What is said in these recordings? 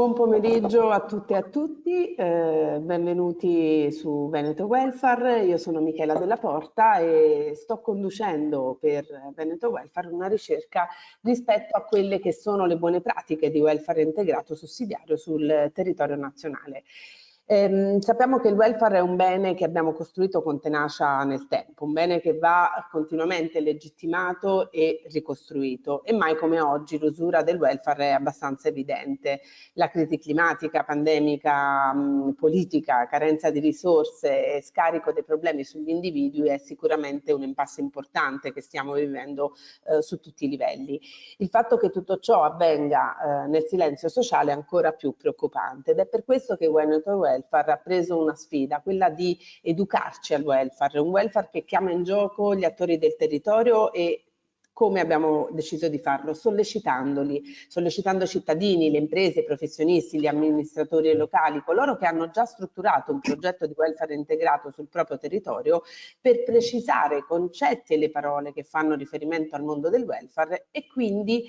Buon pomeriggio a tutte e a tutti, benvenuti su Veneto Welfare. Io sono Michela Della Porta e sto conducendo per Veneto Welfare una ricerca rispetto a quelle che sono le buone pratiche di welfare integrato sussidiario sul territorio nazionale. Sappiamo che il welfare è un bene che abbiamo costruito con tenacia nel tempo, un bene che va continuamente legittimato e ricostruito, e mai come oggi l'usura del welfare è abbastanza evidente. La crisi climatica, pandemica, politica, carenza di risorse e scarico dei problemi sugli individui è sicuramente un impasse importante che stiamo vivendo su tutti i livelli. Il fatto che tutto ciò avvenga nel silenzio sociale è ancora più preoccupante ed è per questo che Veneto Welfare ha preso una sfida, quella di educarci al welfare, un welfare che chiama in gioco gli attori del territorio. E come abbiamo deciso di farlo? Sollecitando cittadini, le imprese, i professionisti, gli amministratori locali, coloro che hanno già strutturato un progetto di welfare integrato sul proprio territorio, per precisare i concetti e le parole che fanno riferimento al mondo del welfare e quindi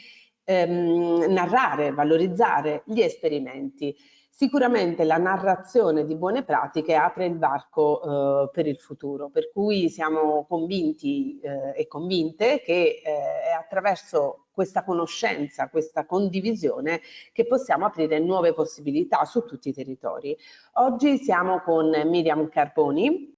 narrare, valorizzare gli esperimenti. Sicuramente la narrazione di buone pratiche apre il varco per il futuro, per cui siamo convinti e convinte che è attraverso questa conoscenza, questa condivisione, che possiamo aprire nuove possibilità su tutti i territori. Oggi siamo con Miriam Carboni.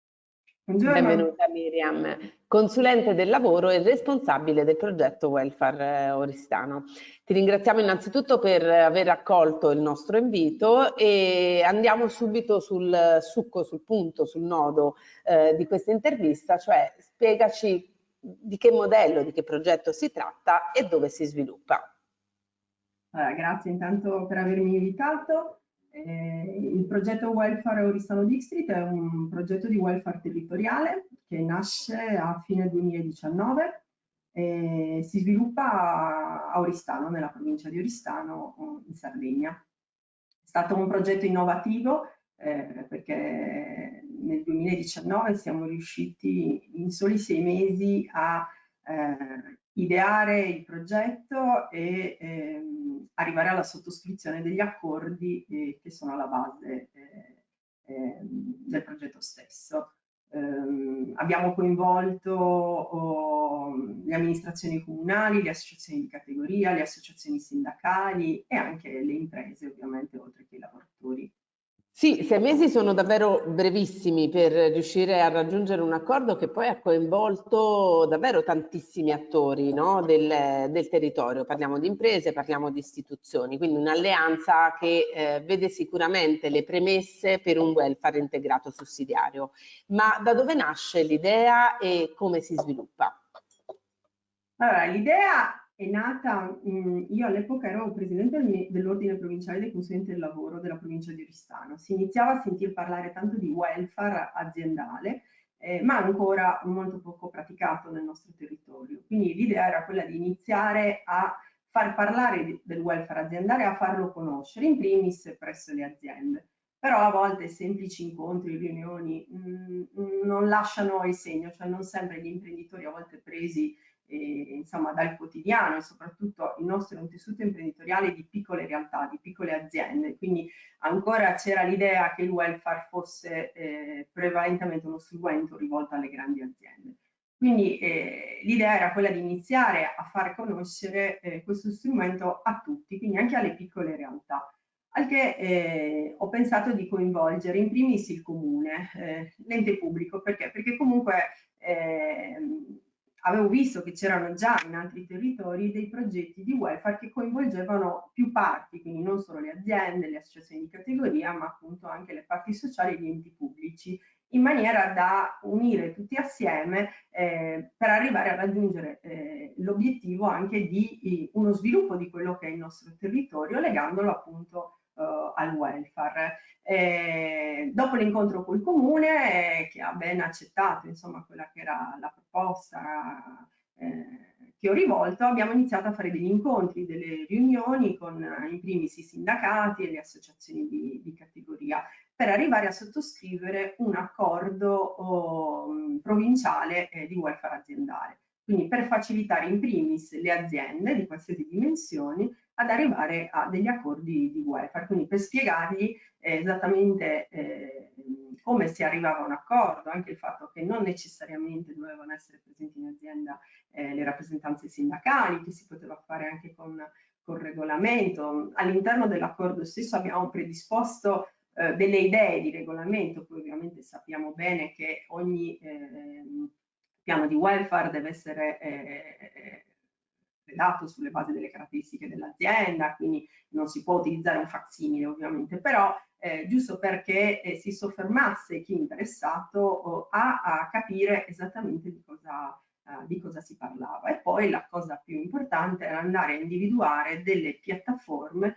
Buongiorno. Benvenuta Miriam, consulente del lavoro e responsabile del progetto Welfare Oristano. Ti ringraziamo innanzitutto per aver accolto il nostro invito e andiamo subito sul succo, sul punto, sul nodo di questa intervista, cioè spiegaci di che modello, di che progetto si tratta e dove si sviluppa. Grazie intanto per avermi invitato. Il progetto Welfare Oristano District è un progetto di welfare territoriale che nasce a fine 2019 e si sviluppa a Oristano, nella provincia di Oristano, in Sardegna. È stato un progetto innovativo perché nel 2019 siamo riusciti in soli 6 mesi a ideare il progetto e arrivare alla sottoscrizione degli accordi che sono alla base del progetto stesso. Abbiamo coinvolto le amministrazioni comunali, le associazioni di categoria, le associazioni sindacali e anche le imprese, ovviamente, oltre che i lavoratori. Sì, 6 mesi sono davvero brevissimi per riuscire a raggiungere un accordo che poi ha coinvolto davvero tantissimi attori, no, del territorio. Parliamo di imprese, parliamo di istituzioni, quindi un'alleanza che vede sicuramente le premesse per un welfare integrato sussidiario. Ma da dove nasce l'idea e come si sviluppa? Allora, l'idea è nata, io all'epoca ero presidente dell'ordine provinciale dei consulenti del lavoro della provincia di Oristano. Si iniziava a sentir parlare tanto di welfare aziendale, ma ancora molto poco praticato nel nostro territorio. Quindi l'idea era quella di iniziare a far parlare del welfare aziendale, a farlo conoscere, in primis presso le aziende. Però a volte semplici incontri, riunioni non lasciano il segno, cioè non sempre gli imprenditori, a volte presi insomma dal quotidiano, e soprattutto il nostro è un tessuto imprenditoriale di piccole realtà, di piccole aziende, quindi ancora c'era l'idea che il welfare fosse prevalentemente uno strumento rivolto alle grandi aziende. Quindi l'idea era quella di iniziare a far conoscere questo strumento a tutti, quindi anche alle piccole realtà. Al che ho pensato di coinvolgere in primis il comune, l'ente pubblico, perché? Perché comunque avevo visto che c'erano già in altri territori dei progetti di welfare che coinvolgevano più parti, quindi non solo le aziende, le associazioni di categoria, ma appunto anche le parti sociali e gli enti pubblici, in maniera da unire tutti assieme per arrivare a raggiungere l'obiettivo anche di uno sviluppo di quello che è il nostro territorio, legandolo appunto al welfare. Dopo l'incontro col comune, che ha ben accettato insomma quella che era la proposta che ho rivolto, abbiamo iniziato a fare degli incontri, delle riunioni con in primis i sindacati e le associazioni di categoria, per arrivare a sottoscrivere un accordo provinciale di welfare aziendale. quindi per facilitare in primis le aziende di qualsiasi dimensioni ad arrivare a degli accordi di welfare, quindi per spiegargli esattamente come si arrivava a un accordo, anche il fatto che non necessariamente dovevano essere presenti in azienda le rappresentanze sindacali, che si poteva fare anche con regolamento. All'interno dell'accordo stesso abbiamo predisposto delle idee di regolamento, poi ovviamente sappiamo bene che ogni piano di welfare deve essere redatto sulle basi delle caratteristiche dell'azienda, quindi non si può utilizzare un facsimile ovviamente, però giusto perché si soffermasse chi è interessato a capire esattamente di cosa si parlava. E poi la cosa più importante era andare a individuare delle piattaforme,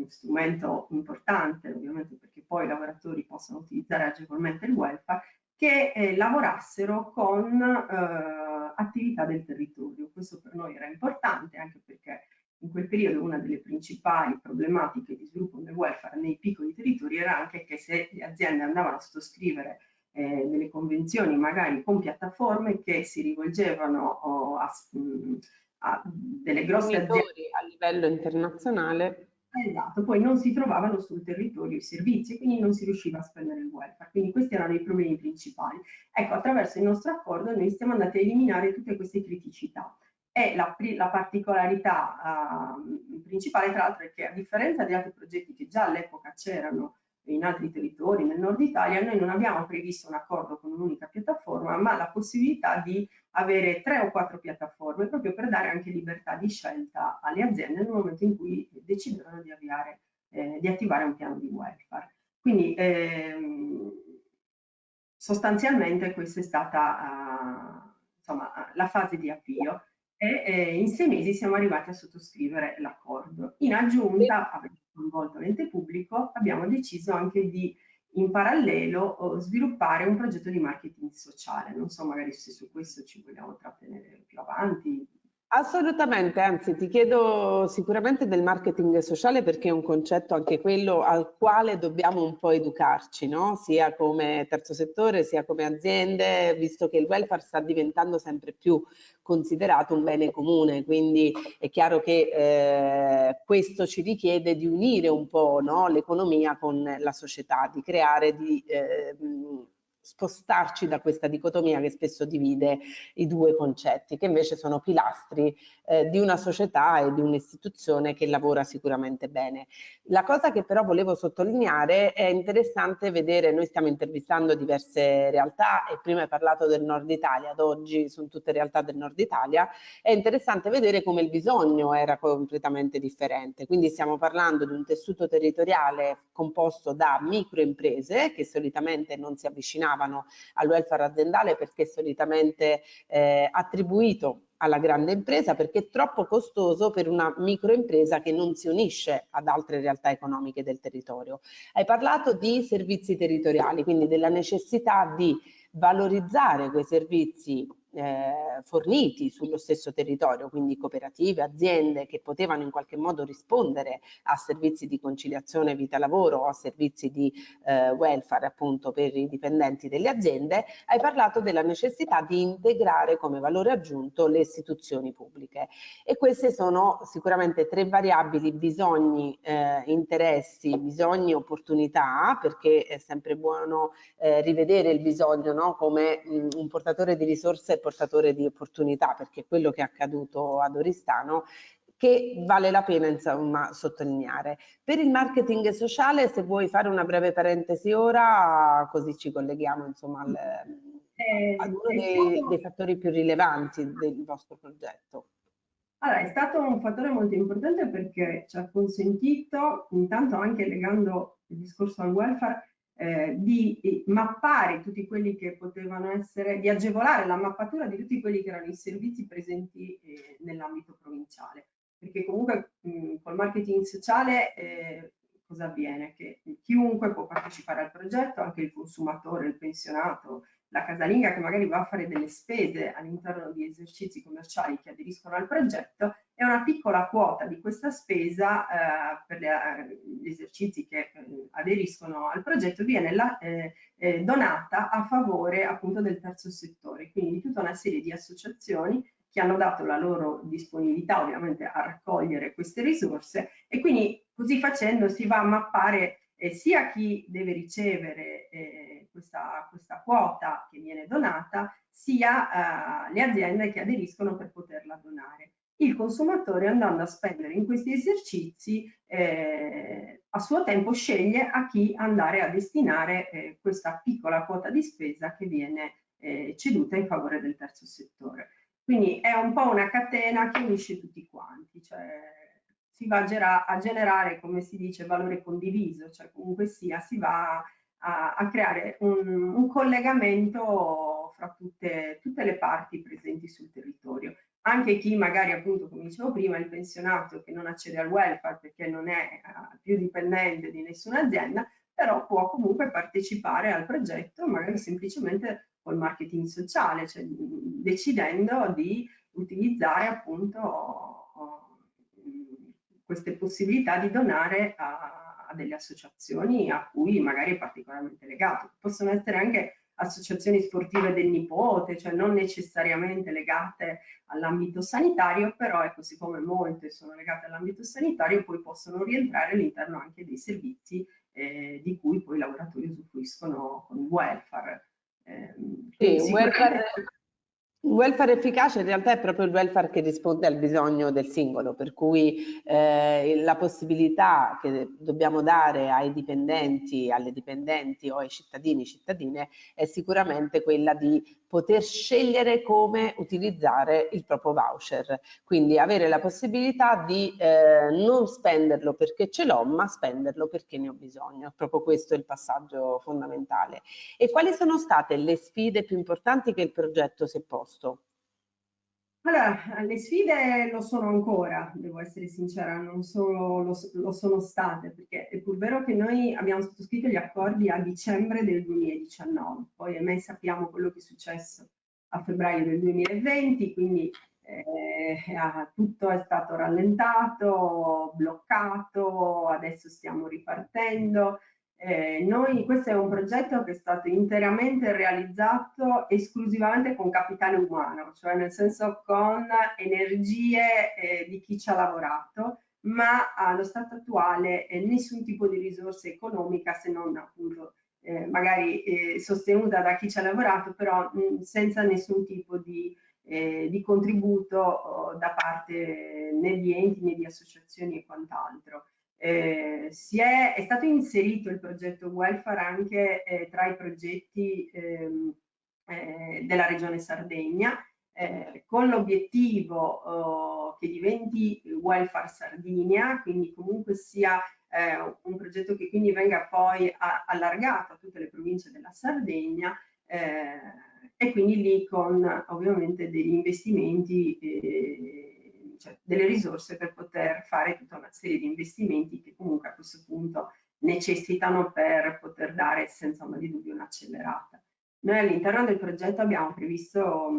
strumento importante ovviamente perché poi i lavoratori possono utilizzare agevolmente il welfare, che lavorassero con attività del territorio. Questo per noi era importante anche perché in quel periodo una delle principali problematiche di sviluppo del welfare nei piccoli territori era anche che se le aziende andavano a sottoscrivere delle convenzioni magari con piattaforme che si rivolgevano a delle grosse aziende a livello internazionale. esatto, poi non si trovavano sul territorio i servizi e quindi non si riusciva a spendere il welfare. Quindi questi erano i problemi principali. Ecco, attraverso il nostro accordo noi siamo andati a eliminare tutte queste criticità. E la particolarità principale, tra l'altro, è che a differenza di altri progetti che già all'epoca c'erano in altri territori, nel nord Italia, noi non abbiamo previsto un accordo con un'unica piattaforma, ma la possibilità di avere 3 o 4 piattaforme proprio per dare anche libertà di scelta alle aziende nel momento in cui decidono di attivare un piano di welfare. Quindi sostanzialmente questa è stata insomma, la fase di avvio e in 6 mesi siamo arrivati a sottoscrivere l'accordo. In aggiunta, avendo coinvolto l'ente pubblico, abbiamo deciso anche di in parallelo sviluppare un progetto di marketing sociale. Non so magari se su questo ci vogliamo trattenere più avanti. Assolutamente, anzi ti chiedo sicuramente del marketing sociale perché è un concetto anche quello al quale dobbiamo un po' educarci, no? Sia come terzo settore sia come aziende, visto che il welfare sta diventando sempre più considerato un bene comune, quindi è chiaro che questo ci richiede di unire un po', no, l'economia con la società, di creare, di spostarci da questa dicotomia che spesso divide i due concetti, che invece sono pilastri di una società e di un'istituzione che lavora sicuramente bene. La cosa che però volevo sottolineare è interessante vedere, noi stiamo intervistando diverse realtà e prima hai parlato del nord Italia, ad oggi sono tutte realtà del nord Italia, è interessante vedere come il bisogno era completamente differente, quindi stiamo parlando di un tessuto territoriale composto da microimprese che solitamente non si avvicinavano al welfare aziendale perché solitamente attribuito alla grande impresa perché è troppo costoso per una microimpresa che non si unisce ad altre realtà economiche del territorio. Hai parlato di servizi territoriali, quindi della necessità di valorizzare quei servizi forniti sullo stesso territorio, quindi cooperative, aziende che potevano in qualche modo rispondere a servizi di conciliazione vita-lavoro o a servizi di welfare appunto per i dipendenti delle aziende. Hai parlato della necessità di integrare come valore aggiunto le istituzioni pubbliche e queste sono sicuramente 3 variabili: bisogni, interessi, bisogni, opportunità, perché è sempre buono rivedere il bisogno, no? Come un portatore di risorse e portatore di opportunità, perché è quello che è accaduto ad Oristano, che vale la pena insomma sottolineare. Per il marketing sociale, se vuoi fare una breve parentesi ora, così ci colleghiamo insomma ad uno dei fattori più rilevanti del vostro progetto. Allora, è stato un fattore molto importante perché ci ha consentito, intanto anche legando il discorso al welfare, di mappare tutti quelli che potevano essere, di agevolare la mappatura di tutti quelli che erano i servizi presenti nell'ambito provinciale. Perché comunque col marketing sociale cosa avviene? Che chiunque può partecipare al progetto, anche il consumatore, il pensionato, la casalinga che magari va a fare delle spese all'interno di esercizi commerciali che aderiscono al progetto e una piccola quota di questa spesa per gli esercizi che aderiscono al progetto viene donata a favore appunto del terzo settore, quindi di tutta una serie di associazioni che hanno dato la loro disponibilità ovviamente a raccogliere queste risorse, e quindi così facendo si va a mappare sia chi deve ricevere questa quota che viene donata, sia le aziende che aderiscono per poterla donare. Il consumatore, andando a spendere in questi esercizi, a suo tempo sceglie a chi andare a destinare questa piccola quota di spesa che viene ceduta in favore del terzo settore. Quindi è un po' una catena che unisce tutti quanti, cioè si va a generare, come si dice, valore condiviso, cioè comunque sia, si va a creare un collegamento fra tutte le parti presenti sul territorio. Anche chi magari, appunto, come dicevo prima, il pensionato che non accede al welfare perché non è più dipendente di nessuna azienda, però può comunque partecipare al progetto, magari semplicemente col marketing sociale, cioè decidendo di utilizzare appunto queste possibilità di donare a delle associazioni a cui magari è particolarmente legato. Possono essere anche associazioni sportive del nipote, cioè non necessariamente legate all'ambito sanitario, però ecco, siccome molte sono legate all'ambito sanitario, poi possono rientrare all'interno anche dei servizi di cui poi i lavoratori usufruiscono con il welfare. Sì, un welfare efficace in realtà è proprio il welfare che risponde al bisogno del singolo, per cui la possibilità che dobbiamo dare ai dipendenti, alle dipendenti o ai cittadini, cittadine, è sicuramente quella di poter scegliere come utilizzare il proprio voucher, quindi avere la possibilità di non spenderlo perché ce l'ho, ma spenderlo perché ne ho bisogno. È proprio questo il passaggio fondamentale. E quali sono state le sfide più importanti che il progetto si è posto? Allora, le sfide lo sono ancora, devo essere sincera, non solo lo sono state, perché è pur vero che noi abbiamo sottoscritto gli accordi a dicembre del 2019, poi ahimè sappiamo quello che è successo a febbraio del 2020, quindi tutto è stato rallentato, bloccato, adesso stiamo ripartendo. Questo è un progetto che è stato interamente realizzato esclusivamente con capitale umano, cioè nel senso con energie di chi ci ha lavorato, ma allo stato attuale nessun tipo di risorsa economica, se non appunto magari sostenuta da chi ci ha lavorato, però senza nessun tipo di contributo da parte né di enti né di associazioni e quant'altro. È stato inserito il progetto welfare anche tra i progetti della Regione Sardegna, con l'obiettivo che diventi welfare Sardinia, quindi comunque sia un progetto che quindi venga poi allargato a tutte le province della Sardegna, e quindi lì con ovviamente degli investimenti cioè delle risorse per poter fare tutta una serie di investimenti che comunque a questo punto necessitano per poter dare senza ombra di dubbio un'accelerata. Noi all'interno del progetto abbiamo previsto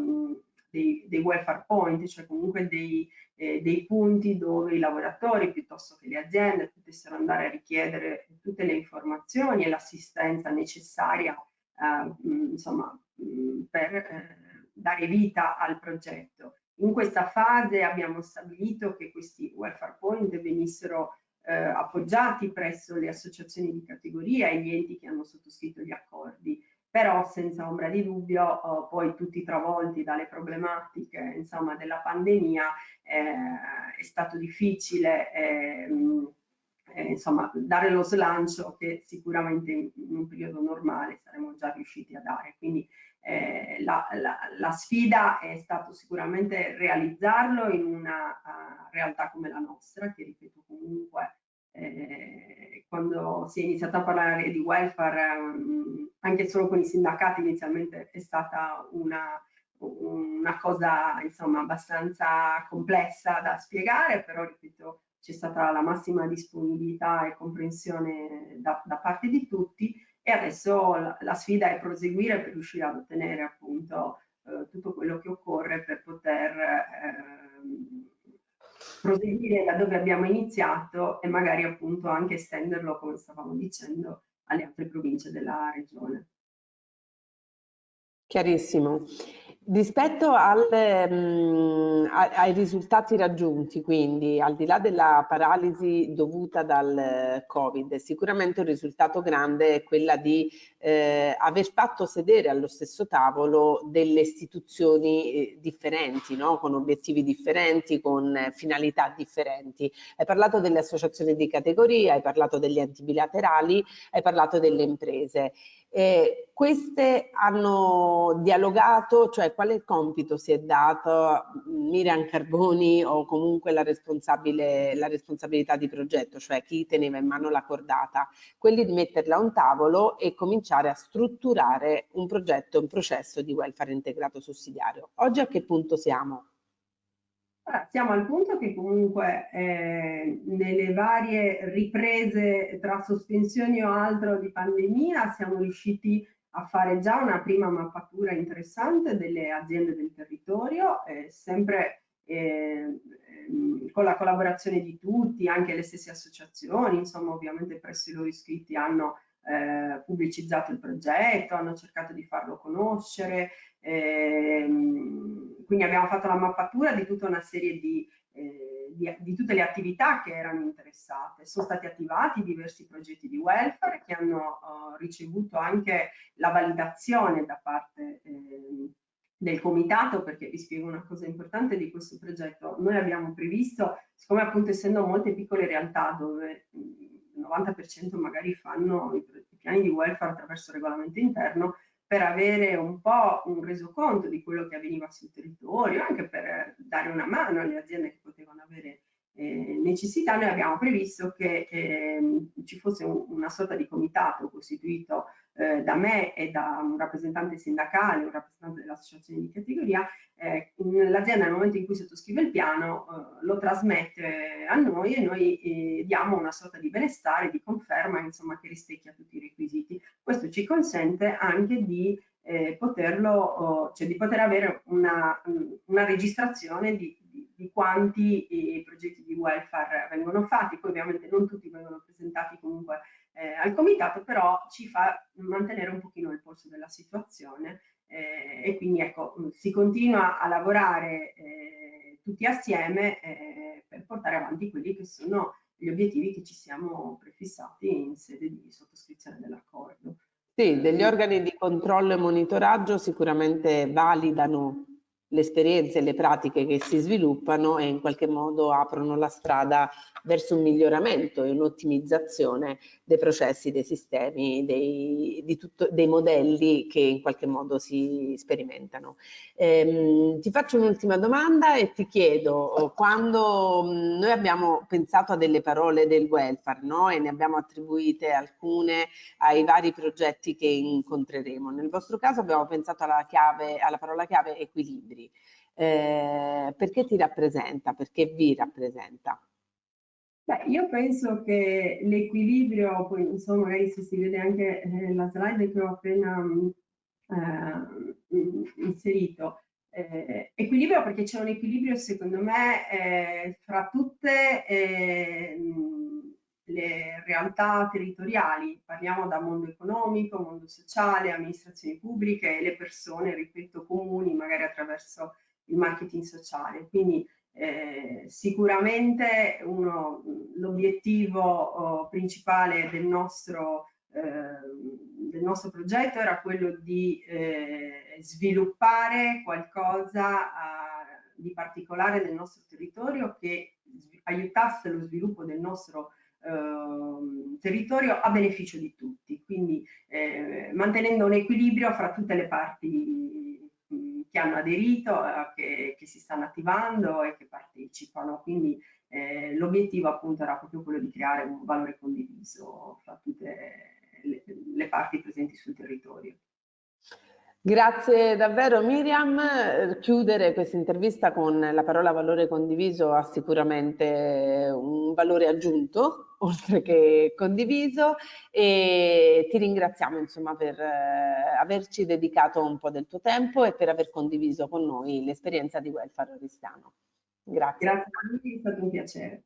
dei welfare point, cioè comunque dei punti dove i lavoratori piuttosto che le aziende potessero andare a richiedere tutte le informazioni e l'assistenza necessaria insomma, per dare vita al progetto. In questa fase abbiamo stabilito che questi welfare point venissero appoggiati presso le associazioni di categoria e gli enti che hanno sottoscritto gli accordi, però senza ombra di dubbio poi tutti travolti dalle problematiche insomma, della pandemia è stato difficile insomma, dare lo slancio che sicuramente in un periodo normale saremmo già riusciti a dare. Quindi la sfida è stato sicuramente realizzarlo in una realtà come la nostra, che ripeto comunque quando si è iniziato a parlare di welfare, anche solo con i sindacati inizialmente è stata una cosa insomma abbastanza complessa da spiegare, però ripeto c'è stata la massima disponibilità e comprensione da parte di tutti, e adesso la sfida è proseguire per riuscire ad ottenere appunto tutto quello che occorre per poter proseguire da dove abbiamo iniziato e magari appunto anche estenderlo, come stavamo dicendo, alle altre province della regione. Chiarissimo. Rispetto ai risultati raggiunti, quindi al di là della paralisi dovuta dal Covid, sicuramente un risultato grande è quella di aver fatto sedere allo stesso tavolo delle istituzioni differenti, no? Con obiettivi differenti, con finalità differenti. Hai parlato delle associazioni di categoria, hai parlato degli enti bilaterali, hai parlato delle imprese. Queste hanno dialogato, cioè quale compito si è dato Miriam Carboni o comunque la responsabilità di progetto, cioè chi teneva in mano la cordata, quelli di metterla a un tavolo e cominciare a strutturare un progetto, un processo di welfare integrato sussidiario. Oggi a che punto siamo? Siamo al punto che comunque nelle varie riprese tra sospensioni o altro di pandemia siamo riusciti a fare già una prima mappatura interessante delle aziende del territorio, sempre con la collaborazione di tutti, anche le stesse associazioni, insomma ovviamente presso i loro iscritti hanno pubblicizzato il progetto, hanno cercato di farlo conoscere. Quindi abbiamo fatto la mappatura di tutta una serie di tutte le attività che erano interessate. Sono stati attivati diversi progetti di welfare che hanno ricevuto anche la validazione da parte del comitato, perché vi spiego una cosa importante di questo progetto. Noi abbiamo previsto, siccome appunto essendo molte piccole realtà dove il 90% magari fanno i piani di welfare attraverso regolamento interno, per avere un po' un resoconto di quello che avveniva sul territorio, anche per dare una mano alle aziende che potevano avere necessità, noi abbiamo previsto che ci fosse una sorta di comitato costituito da me e da un rappresentante sindacale, un rappresentante dell'associazione di categoria. L'azienda nel momento in cui sottoscrive il piano lo trasmette a noi e noi diamo una sorta di benestare, di conferma, insomma, che rispecchia tutti i requisiti. Questo ci consente anche di poterlo, cioè di poter avere una registrazione di quanti progetti di welfare vengono fatti. Poi ovviamente non tutti vengono presentati comunque al comitato, però ci fa mantenere un pochino il polso della situazione e quindi ecco, si continua a lavorare tutti assieme per portare avanti quelli che sono gli obiettivi che ci siamo prefissati in sede di sottoscrizione dell'accordo. Sì, degli organi di controllo e monitoraggio sicuramente validano le esperienze e le pratiche che si sviluppano e in qualche modo aprono la strada verso un miglioramento e un'ottimizzazione dei processi, dei sistemi, dei modelli che in qualche modo si sperimentano. Ti faccio un'ultima domanda e ti chiedo, quando noi abbiamo pensato a delle parole del welfare, no? E ne abbiamo attribuite alcune ai vari progetti che incontreremo. Nel vostro caso abbiamo pensato alla parola chiave equilibri. Perché ti rappresenta? Perché vi rappresenta? Beh, io penso che l'equilibrio, poi insomma magari se si vede anche la slide che ho appena inserito, equilibrio perché c'è un equilibrio secondo me fra tutte le realtà territoriali, parliamo da mondo economico, mondo sociale, amministrazioni pubbliche e le persone, ripeto, comuni, magari attraverso il marketing sociale. Quindi sicuramente l'obiettivo principale del nostro progetto era quello di sviluppare qualcosa di particolare del nostro territorio che aiutasse lo sviluppo del nostro territorio a beneficio di tutti, quindi mantenendo un equilibrio fra tutte le parti che hanno aderito, che si stanno attivando e che partecipano. Quindi l'obiettivo appunto era proprio quello di creare un valore condiviso fra tutte le parti presenti sul territorio. Grazie davvero Miriam. Chiudere questa intervista con la parola valore condiviso ha sicuramente un valore aggiunto, oltre che condiviso, e ti ringraziamo insomma per averci dedicato un po' del tuo tempo e per aver condiviso con noi l'esperienza di welfare oristano. Grazie. Grazie a tutti, è stato un piacere.